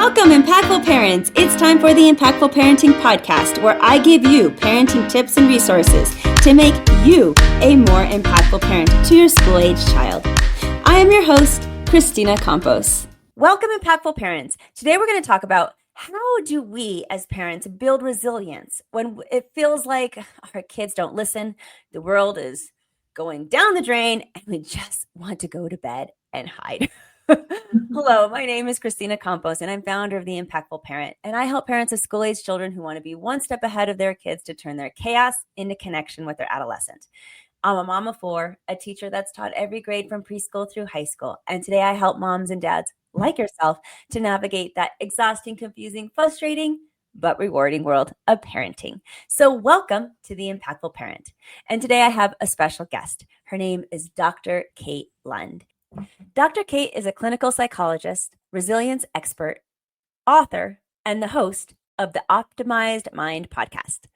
Welcome, Impactful Parents. It's time for the Impactful Parenting Podcast, where I give you parenting tips and resources to make you a more impactful parent to your school-age child. I am your host, Kristina Campos. Welcome, Impactful Parents. Today we're going to talk about how do we as parents build resilience when it feels like our kids don't listen, the world is going down the drain, and we just want to go to bed and hide. Hello, my name is Kristina Campos, and I'm founder of The Impactful Parent, and I help parents of school-age children who want to be one step ahead of their kids to turn their chaos into connection with their adolescent. I'm a mom of four, a teacher that's taught every grade from preschool through high school, and today I help moms and dads like yourself to navigate that exhausting, confusing, frustrating, but rewarding world of parenting. So welcome to The Impactful Parent. And today I have a special guest. Her name is Dr. Kate Lund. Dr. Kate is a clinical psychologist, resilience expert, author, and the host of the Optimized Mind podcast.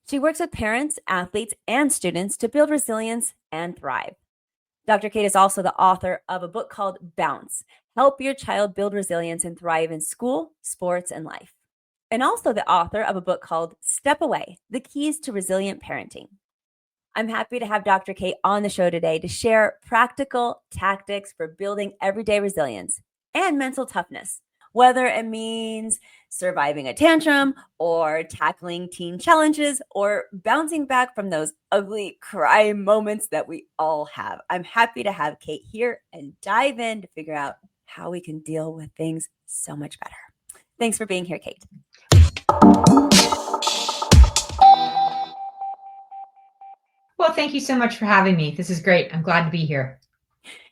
She works with parents, athletes, and students to build resilience and thrive. Dr. Kate is also the author of a book called Bounce: Help Your Child Build Resilience and Thrive in School, Sports, and Life. And also the author of a book called Step Away: The Keys to Resilient Parenting. I'm happy to have Dr. Kate on the show today to share practical tactics for building everyday resilience and mental toughness, whether it means surviving a tantrum or tackling teen challenges or bouncing back from those ugly cry moments that we all have. I'm happy to have Kate here and dive in to figure out how we can deal with things so much better. Thanks for being here, Kate. Well, thank you so much for having me. This is great. I'm glad to be here.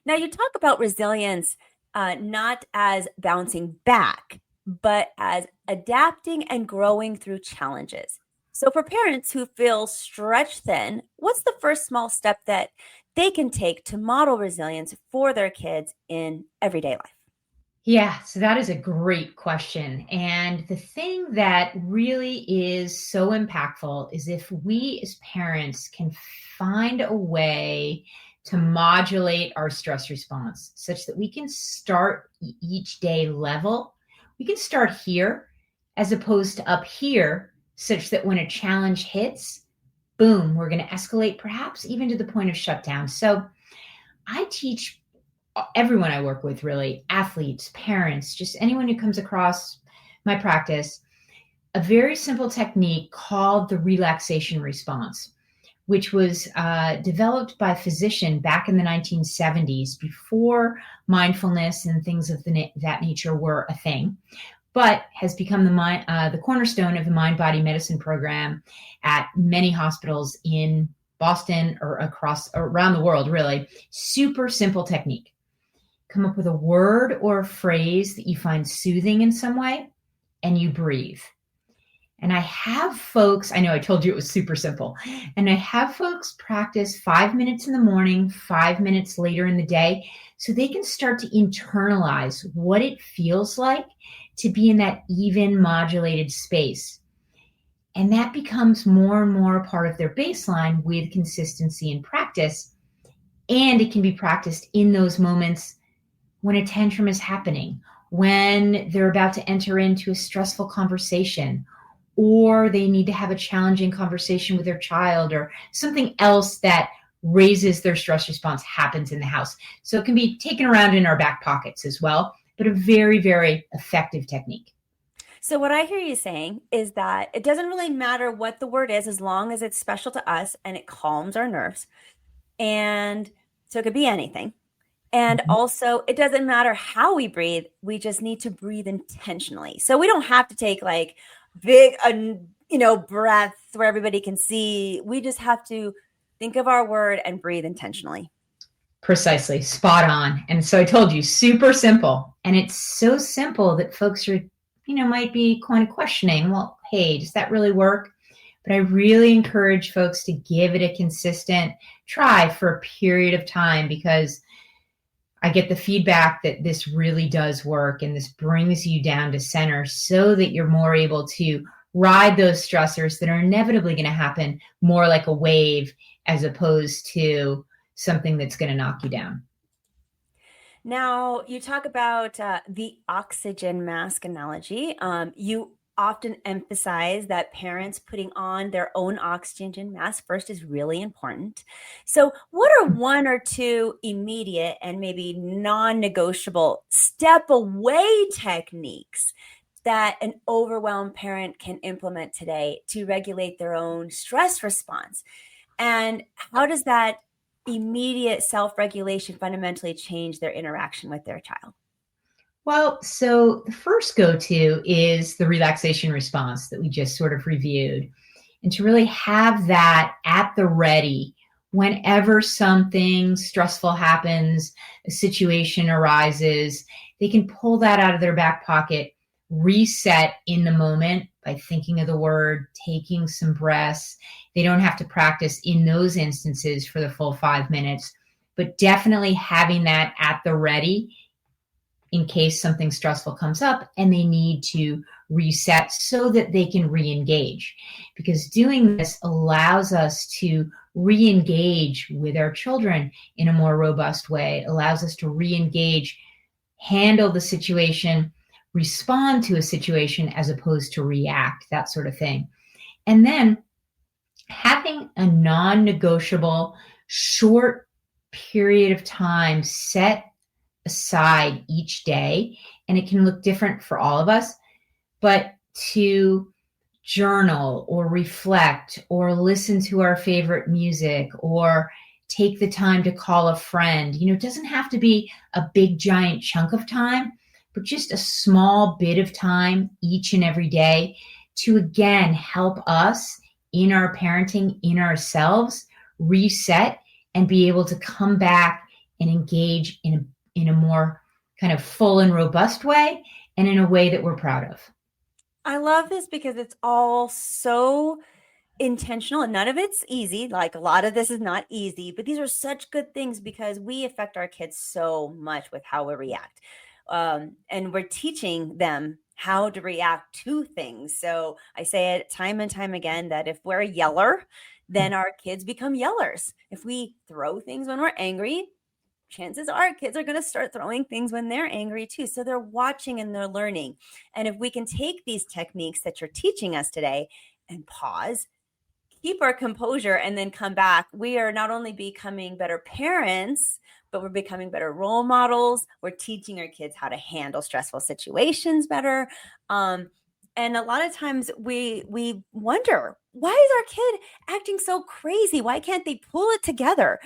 Now, you talk about resilience not as bouncing back, but as adapting and growing through challenges. So for parents who feel stretched thin, what's the first small step that they can take to model resilience for their kids in everyday life? Yeah, so that is a great question. And the thing that really is so impactful is if we as parents can find a way to modulate our stress response such that we can start each day level. We can start here as opposed to up here, such that when a challenge hits, boom, we're going to escalate, perhaps even to the point of shutdown. So I teach everyone I work with, really, athletes, parents, just anyone who comes across my practice, a very simple technique called the relaxation response, which was developed by a physician back in the 1970s, before mindfulness and things of that nature were a thing, but has become the cornerstone of the mind-body medicine program at many hospitals in Boston or around the world, really. Super simple technique. Come up with a word or a phrase that you find soothing in some way, and you breathe. And I have folks, I know I told you it was super simple, and I have folks practice 5 minutes in the morning, 5 minutes later in the day, so they can start to internalize what it feels like to be in that even modulated space. And that becomes more and more a part of their baseline with consistency and practice. And it can be practiced in those moments when a tantrum is happening, when they're about to enter into a stressful conversation, or they need to have a challenging conversation with their child, or something else that raises their stress response happens in the house. So it can be taken around in our back pockets as well, but a very, very effective technique. So what I hear you saying is that it doesn't really matter what the word is, as long as it's special to us and it calms our nerves. And so it could be anything. And also, it doesn't matter how we breathe. We just need to breathe intentionally. So we don't have to take like big, breaths where everybody can see. We just have to think of our word and breathe intentionally. Precisely. Spot on. And so I told you, super simple. And it's so simple that folks are, might be kind of questioning, well, hey, does that really work? But I really encourage folks to give it a consistent try for a period of time, because I get the feedback that this really does work, and this brings you down to center so that you're more able to ride those stressors that are inevitably going to happen more like a wave as opposed to something that's going to knock you down. Now, you talk about the oxygen mask analogy. You often emphasize that parents putting on their own oxygen mask first is really important. So, what are one or two immediate and maybe non negotiable step away techniques that an overwhelmed parent can implement today to regulate their own stress response? And how does that immediate self-regulation fundamentally change their interaction with their child? Well, so the first go to is the relaxation response that we just sort of reviewed. And to really have that at the ready whenever something stressful happens, a situation arises, they can pull that out of their back pocket, reset in the moment by thinking of the word, taking some breaths. They don't have to practice in those instances for the full 5 minutes, but definitely having that at the ready in case something stressful comes up and they need to reset so that they can re-engage. Because doing this allows us to re-engage with our children in a more robust way. It allows us to re-engage, handle the situation, respond to a situation as opposed to react, that sort of thing. And then having a non-negotiable short period of time set aside each day, and it can look different for all of us, but to journal or reflect or listen to our favorite music or take the time to call a friend. It doesn't have to be a big giant chunk of time, but just a small bit of time each and every day to again help us in our parenting, in ourselves, reset and be able to come back and engage in a more kind of full and robust way and in a way that we're proud of. I love this because it's all so intentional and none of it's easy. Like a lot of this is not easy, but these are such good things because we affect our kids so much with how we react. And we're teaching them how to react to things. So I say it time and time again that if we're a yeller, then our kids become yellers. If we throw things when we're angry, chances are kids are going to start throwing things when they're angry too. So they're watching and they're learning. And if we can take these techniques that you're teaching us today and pause, keep our composure, and then come back, we are not only becoming better parents, but we're becoming better role models. We're teaching our kids how to handle stressful situations better. And a lot of times we wonder, why is our kid acting so crazy? Why can't they pull it together?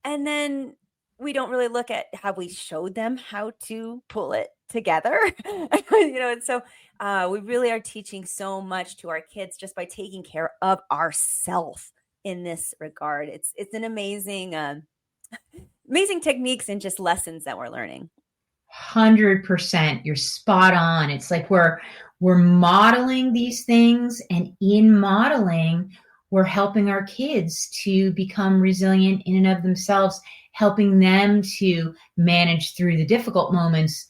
And then we don't really look at how we showed them how to pull it together. And so we really are teaching so much to our kids just by taking care of ourselves in this regard. It's an amazing techniques and just lessons that we're learning. 100%. You're spot on. It's like we're modeling these things, and in modeling, we're helping our kids to become resilient in and of themselves, helping them to manage through the difficult moments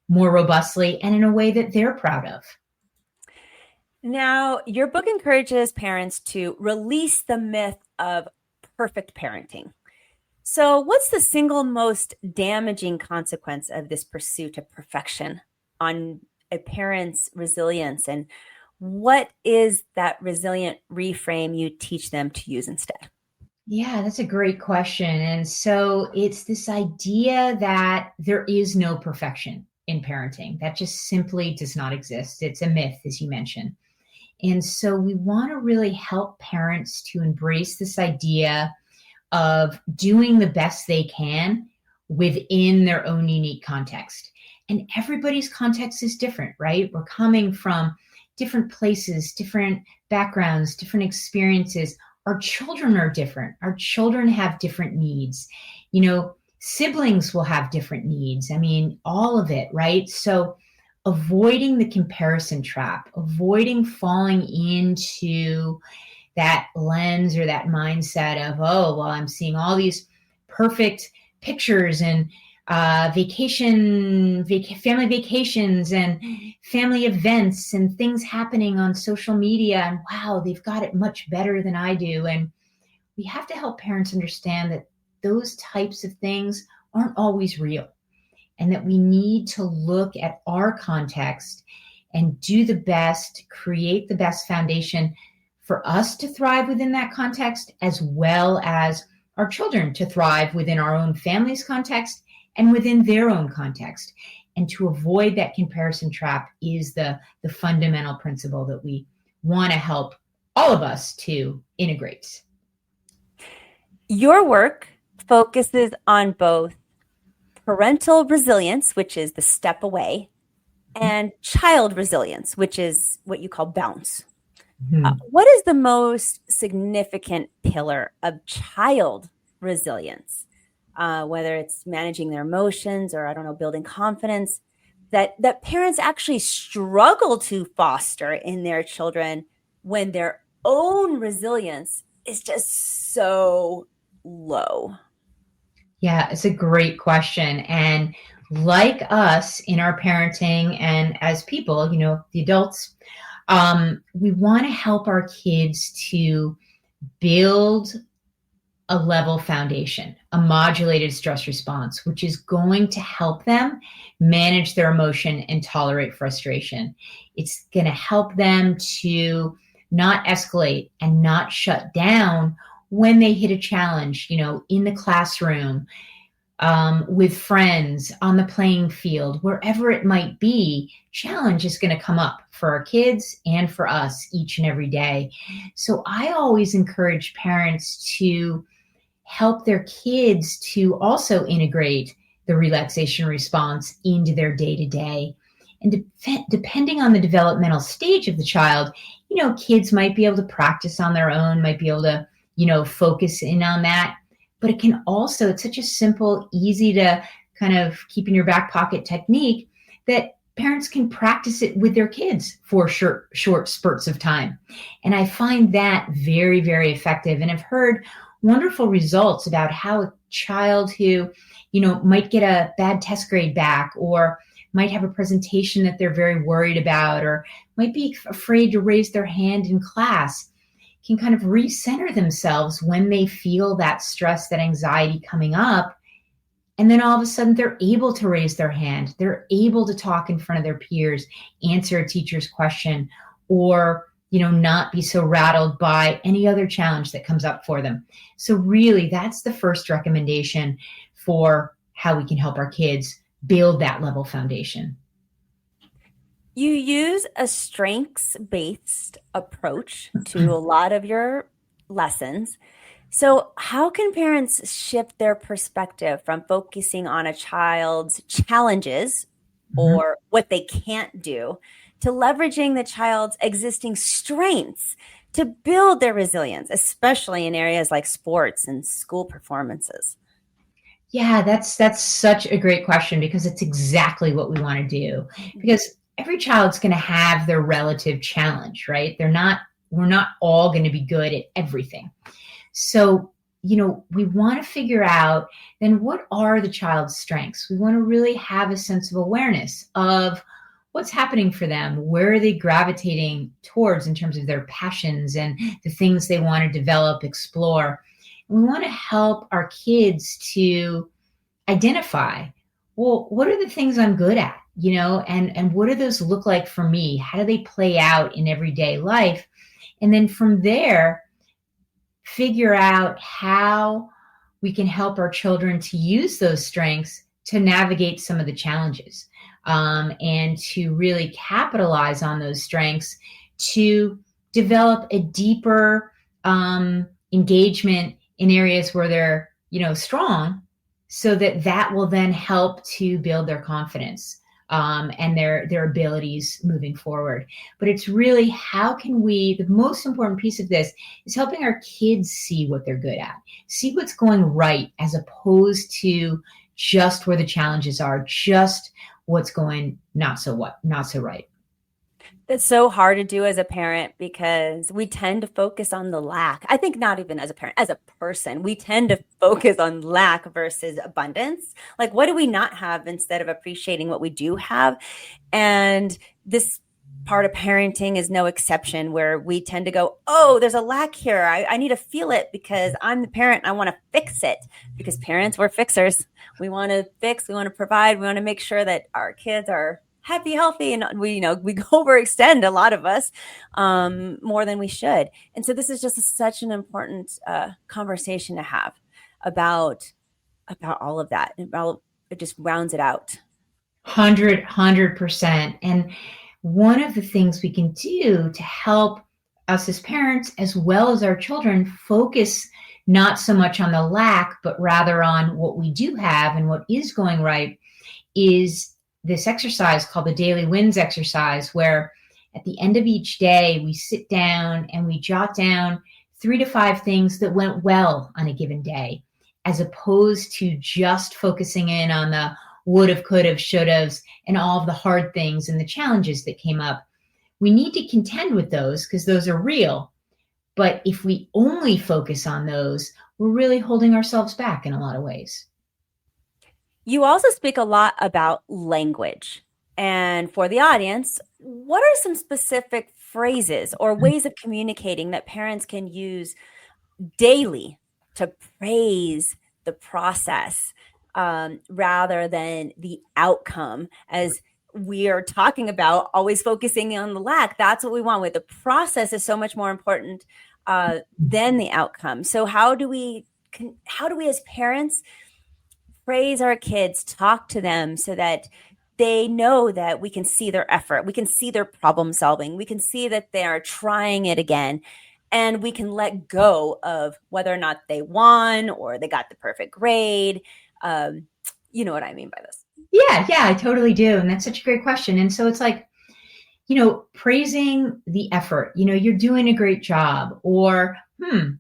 more robustly and in a way that they're proud of. Now, your book encourages parents to release the myth of perfect parenting. So, what's the single most damaging consequence of this pursuit of perfection on a parent's resilience? And what is that resilient reframe you teach them to use instead? Yeah, that's a great question. And so it's this idea that there is no perfection in parenting. That just simply does not exist. It's a myth, as you mentioned. And so we want to really help parents to embrace this idea of doing the best they can within their own unique context. And everybody's context is different, right? We're coming from different places, different backgrounds, different experiences. Our children are different. Our children have different needs. Siblings will have different needs. I mean, all of it, right? So avoiding the comparison trap, avoiding falling into that lens or that mindset of, oh, well, I'm seeing all these perfect pictures and family vacations and family events and things happening on social media. And wow, they've got it much better than I do. And we have to help parents understand that those types of things aren't always real. and that we need to look at our context and do the best, create the best foundation for us to thrive within that context, as well as our children to thrive within our own family's context and within their own context. And to avoid that comparison trap is the fundamental principle that we want to help all of us to integrate. Your work focuses on both parental resilience, which is the step away, and child resilience, which is what you call bounce. What is the most significant pillar of child resilience, whether it's managing their emotions or, I don't know, building confidence, that parents actually struggle to foster in their children when their own resilience is just so low? Yeah, it's a great question. And like us in our parenting and as people, the adults, we want to help our kids to build a level foundation, a modulated stress response, which is going to help them manage their emotion and tolerate frustration. It's going to help them to not escalate and not shut down when they hit a challenge, in the classroom, with friends, on the playing field, wherever it might be. Challenge is going to come up for our kids and for us each and every day. So I always encourage parents to help their kids to also integrate the relaxation response into their day-to-day. And depending on the developmental stage of the child, kids might be able to practice on their own, might be able to, focus in on that. But it can also, it's such a simple, easy to kind of keep in your back pocket technique that parents can practice it with their kids for short spurts of time. And I find that very, very effective. And I've heard wonderful results about how a child who, might get a bad test grade back, or might have a presentation that they're very worried about, or might be afraid to raise their hand in class, can kind of recenter themselves when they feel that stress, that anxiety coming up. And then all of a sudden they're able to raise their hand. They're able to talk in front of their peers, answer a teacher's question, or, not be so rattled by any other challenge that comes up for them. So really, that's the first recommendation for how we can help our kids build that level foundation. You use a strengths-based approach to a lot of your lessons. So how can parents shift their perspective from focusing on a child's challenges or what they can't do to leveraging the child's existing strengths to build their resilience, especially in areas like sports and school performances? Yeah, that's such a great question, because it's exactly what we want to do. Because every child's going to have their relative challenge, right? We're not all going to be good at everything. So, we want to figure out then what are the child's strengths. We want to really have a sense of awareness of what's happening for them. Where are they gravitating towards in terms of their passions and the things they want to develop, explore. And we want to help our kids to identify, well, what are the things I'm good at, and what do those look like for me? How do they play out in everyday life? And then from there, figure out how we can help our children to use those strengths to navigate some of the challenges, and to really capitalize on those strengths to develop a deeper engagement in areas where they're, strong, so that will then help to build their confidence and their abilities moving forward. But it's really, how can we, the most important piece of this is helping our kids see what they're good at, see what's going right, as opposed to just where the challenges are, just what's going not so right. That's so hard to do as a parent, because we tend to focus on the lack. I think not even as a parent, as a person, we tend to focus on lack versus abundance. Like, what do we not have, instead of appreciating what we do have? And this part of parenting is no exception, where we tend to go, oh, there's a lack here. I need to feel it because I'm the parent. I want to fix it, because parents, we're fixers. We want to fix, we want to provide, we want to make sure that our kids are happy, healthy, and we overextend, a lot of us, more than we should. And so this is just such an important conversation to have about all of that. It just rounds it out. 100%. And one of the things we can do to help us as parents, as well as our children, focus not so much on the lack, but rather on what we do have and what is going right, is this exercise called the Daily Wins exercise, where at the end of each day, we sit down and we jot down 3 to 5 things that went well on a given day, as opposed to just focusing in on the would've, could've, should've, and all of the hard things and the challenges that came up. We need to contend with those because those are real. But if we only focus on those, we're really holding ourselves back in a lot of ways. You also speak a lot about language. And for the audience, what are some specific phrases or ways of communicating that parents can use daily to praise the process, rather than the outcome? As we are talking about, always focusing on the lack. That's what we want. With the process is so much more important than the outcome. So how do we as parents praise our kids, talk to them so that they know that we can see their effort, we can see their problem solving, we can see that they are trying it again, and we can let go of whether or not they won or they got the perfect grade. You know what I mean by this? Yeah, I totally do. And that's such a great question. And so it's like, praising the effort, you're doing a great job, or,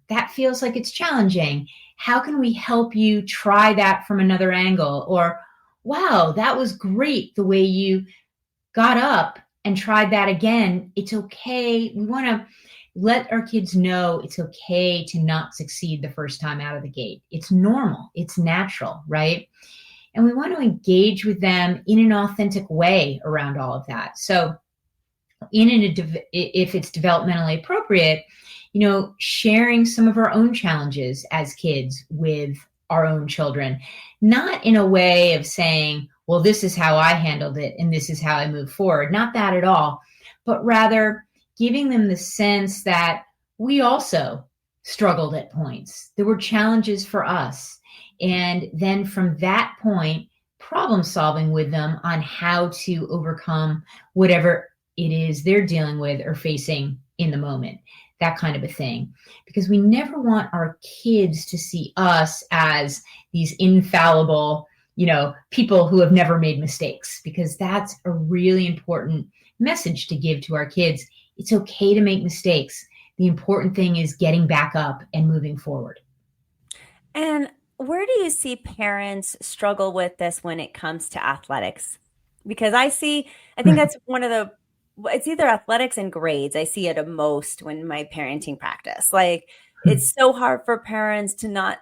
that feels like it's challenging. How can we help you try that from another angle? Or, wow, that was great the way you got up and tried that again. It's okay. We want to let our kids know it's okay to not succeed the first time out of the gate. It's normal. It's natural, right? And we want to engage with them in an authentic way around all of that. So if it's developmentally appropriate, sharing some of our own challenges as kids with our own children, not in a way of saying, well, this is how I handled it and this is how I move forward. Not that at all, but rather giving them the sense that we also struggled at points. There were challenges for us. And then from that point, problem solving with them on how to overcome whatever it is they're dealing with or facing in the moment, that kind of a thing. Because we never want our kids to see us as these infallible, people who have never made mistakes, because that's a really important message to give to our kids. It's okay to make mistakes. The important thing is getting back up and moving forward. And where do you see parents struggle with this when it comes to athletics? Because I think that's it's either athletics and grades. I see it the most when my parenting practice. Like, it's so hard for parents to not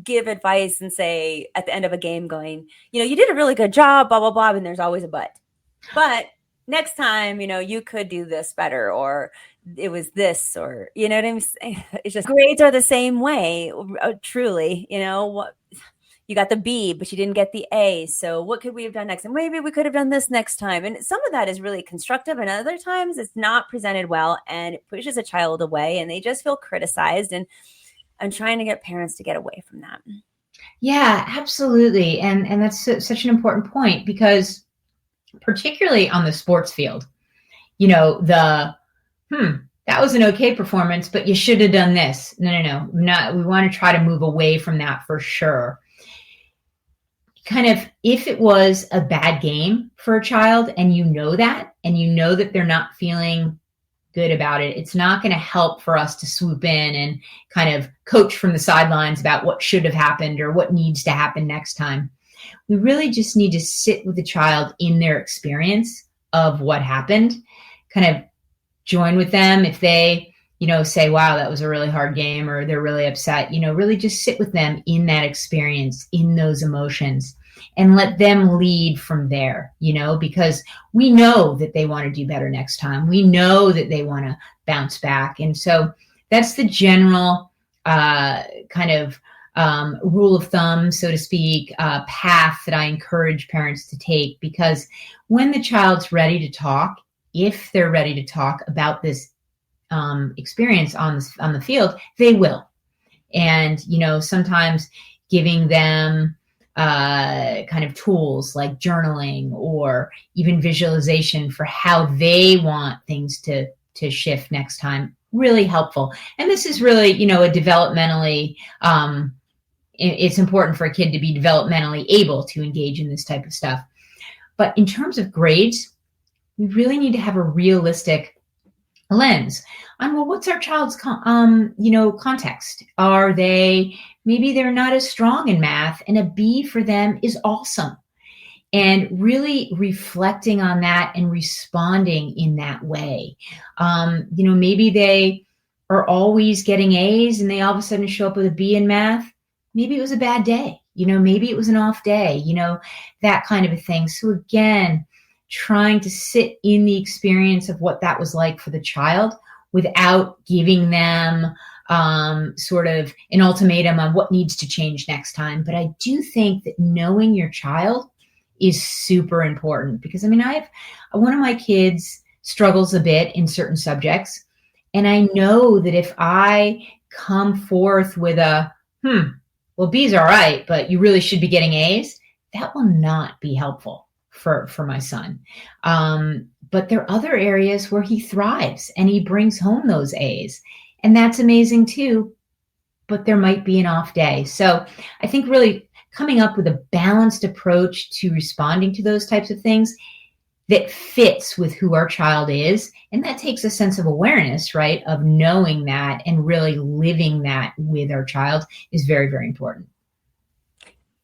give advice and say at the end of a game going, you did a really good job, blah, blah, blah. And there's always a but next time, you could do this better, or it was this, or, you know what I'm saying? It's just grades are the same way, truly, you got the B, but you didn't get the A. So what could we have done next? And maybe we could have done this next time. And some of that is really constructive. And other times it's not presented well and it pushes a child away and they just feel criticized. And I'm trying to get parents to get away from that. Yeah, absolutely. And that's such an important point, because particularly on the sports field, that was an okay performance, but you should have done this. No. We want to try to move away from that for sure. Kind of, if it was a bad game for a child and that they're not feeling good about it, it's not going to help for us to swoop in and kind of coach from the sidelines about what should have happened or what needs to happen next time. We really just need to sit with the child in their experience of what happened, kind of join with them. If they, say, wow, that was a really hard game, or they're really upset, really just sit with them in that experience, in those emotions. and let them lead from there, because we know that they want to do better next time. We know that they want to bounce back. And so that's the general kind of rule of thumb, so to speak, path that I encourage parents to take, because when the child's ready to talk, if they're ready to talk about this experience on the field, they will. And, sometimes giving them kind of tools like journaling or even visualization for how they want things to shift next time, really helpful. And this is really, a developmentally, it's important for a kid to be developmentally able to engage in this type of stuff. But in terms of grades, we really need to have a realistic lens on, well, what's our child's context? Maybe they're not as strong in math, and a B for them is awesome. And really reflecting on that and responding in that way. Maybe they are always getting A's and they all of a sudden show up with a B in math. Maybe it was a bad day. Maybe it was an off day, that kind of a thing. So again, trying to sit in the experience of what that was like for the child without giving them sort of an ultimatum on what needs to change next time. But I do think that knowing your child is super important, because one of my kids struggles a bit in certain subjects. And I know that if I come forth with well, B's all right, but you really should be getting A's, that will not be helpful for my son. But there are other areas where he thrives and he brings home those A's, and that's amazing too. But there might be an off day. So I think really coming up with a balanced approach to responding to those types of things that fits with who our child is. And that takes a sense of awareness, right, of knowing that and really living that with our child is very, very important.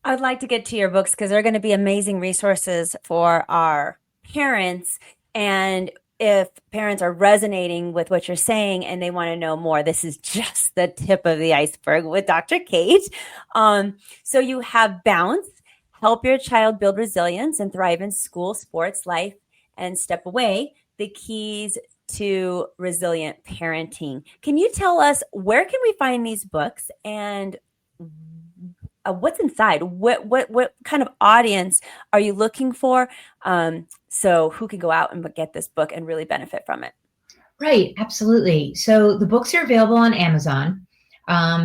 I'd like to get to your books because they're going to be amazing resources for our parents. And if parents are resonating with what you're saying and they want to know more, this is just the tip of the iceberg with Dr. Kate. So you have Bounce, help your child build resilience and thrive in school, sports, life, and Step Away, the keys to resilient parenting. Can you tell us, where can we find these books, and what's inside? What kind of audience are you looking for? So who can go out and get this book and really benefit from it? Right, absolutely. So the books are available on Amazon.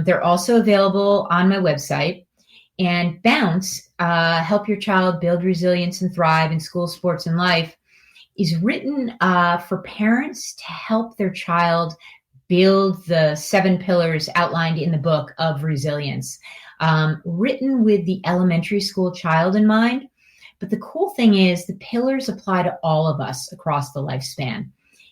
They're also available on my website. And Bounce, help your child build resilience and thrive in school, sports, and life, is written for parents to help their child build the 7 pillars outlined in the book of resilience. Written with the elementary school child in mind. But the cool thing is the pillars apply to all of us across the lifespan.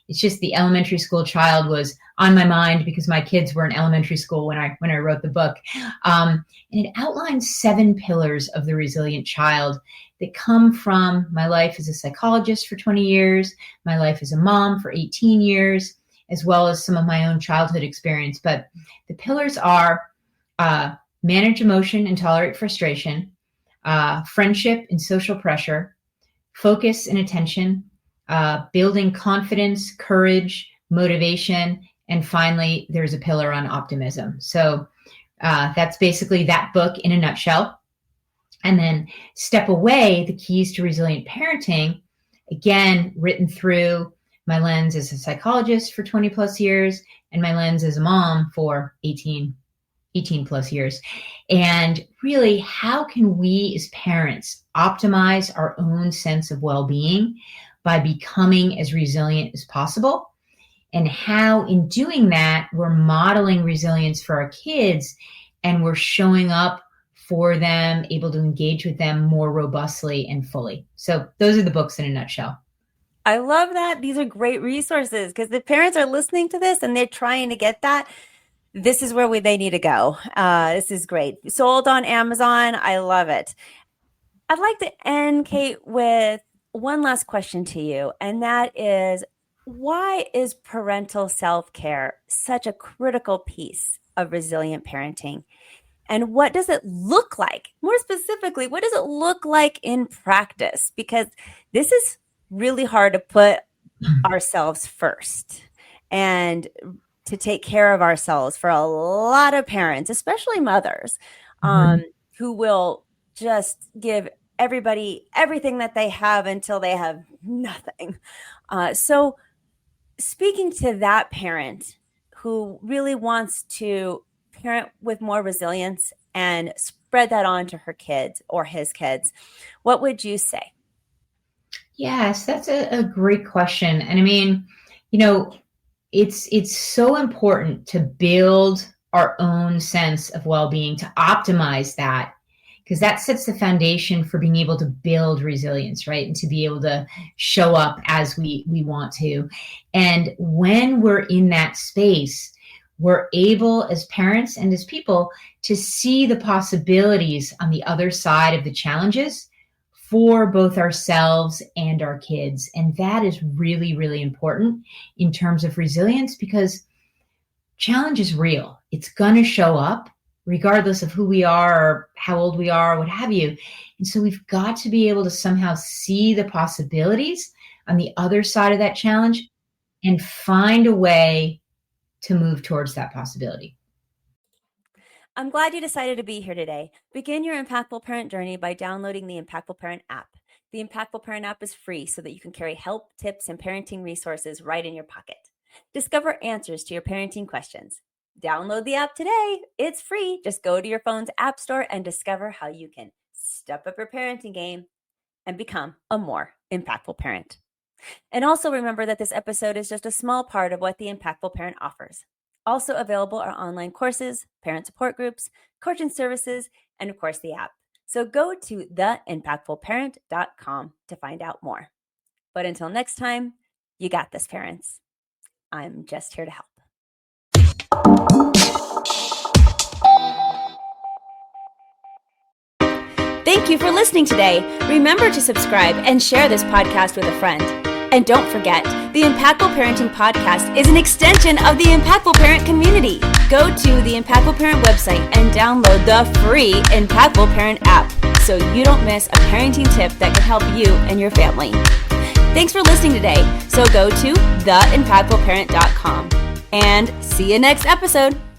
It's just the elementary school child was on my mind because my kids were in elementary school when I wrote the book. And it outlines 7 pillars of the resilient child that come from my life as a psychologist for 20 years, my life as a mom for 18 years, as well as some of my own childhood experience. But the pillars are manage emotion and tolerate frustration, friendship and social pressure, focus and attention, building confidence, courage, motivation, and finally, there's a pillar on optimism. So that's basically that book in a nutshell. And then Step Away, the keys to resilient parenting, again, written through my lens as a psychologist for 20 plus years and my lens as a mom for 18 plus years. And really, how can we as parents optimize our own sense of well-being by becoming as resilient as possible? And how in doing that, we're modeling resilience for our kids and we're showing up for them, able to engage with them more robustly and fully. So those are the books in a nutshell. I love that. These are great resources because the parents are listening to this and they're trying to get that. This is where they need to go. This is great. Sold on Amazon. I love it. I'd like to end, Kate, with one last question to you. And that is, why is parental self-care such a critical piece of resilient parenting? And what does it look like? More specifically, what does it look like in practice? Because this is really hard to put ourselves first and to take care of ourselves for a lot of parents, especially mothers, who will just give everybody everything that they have until they have nothing. So speaking to that parent who really wants to parent with more resilience and spread that on to her kids or his kids, what would you say? Yes, that's a great question. And I mean, you know, it's so important to build our own sense of well-being, to optimize that, because that sets the foundation for being able to build resilience, right? And to be able to show up as we want to. And when we're in that space, we're able as parents and as people to see the possibilities on the other side of the challenges for both ourselves and our kids. And that is really, really important in terms of resilience, because challenge is real. It's going to show up regardless of who we are or how old we are, or what have you. And so we've got to be able to somehow see the possibilities on the other side of that challenge and find a way to move towards that possibility. I'm glad you decided to be here today. Begin your Impactful Parent journey by downloading the Impactful Parent app. The Impactful Parent app is free so that you can carry help, tips, and parenting resources right in your pocket. Discover answers to your parenting questions. Download the app today. It's free. Just go to your phone's app store and discover how you can step up your parenting game and become a more impactful parent. And also remember that this episode is just a small part of what the Impactful Parent offers. Also available are online courses, parent support groups, coaching services, and of course the app. So go to theimpactfulparent.com to find out more. But until next time, you got this, parents. I'm just here to help. Thank you for listening today. Remember to subscribe and share this podcast with a friend. And don't forget, the Impactful Parenting Podcast is an extension of the Impactful Parent community. Go to the Impactful Parent website and download the free Impactful Parent app so you don't miss a parenting tip that can help you and your family. Thanks for listening today. So go to theimpactfulparent.com and see you next episode.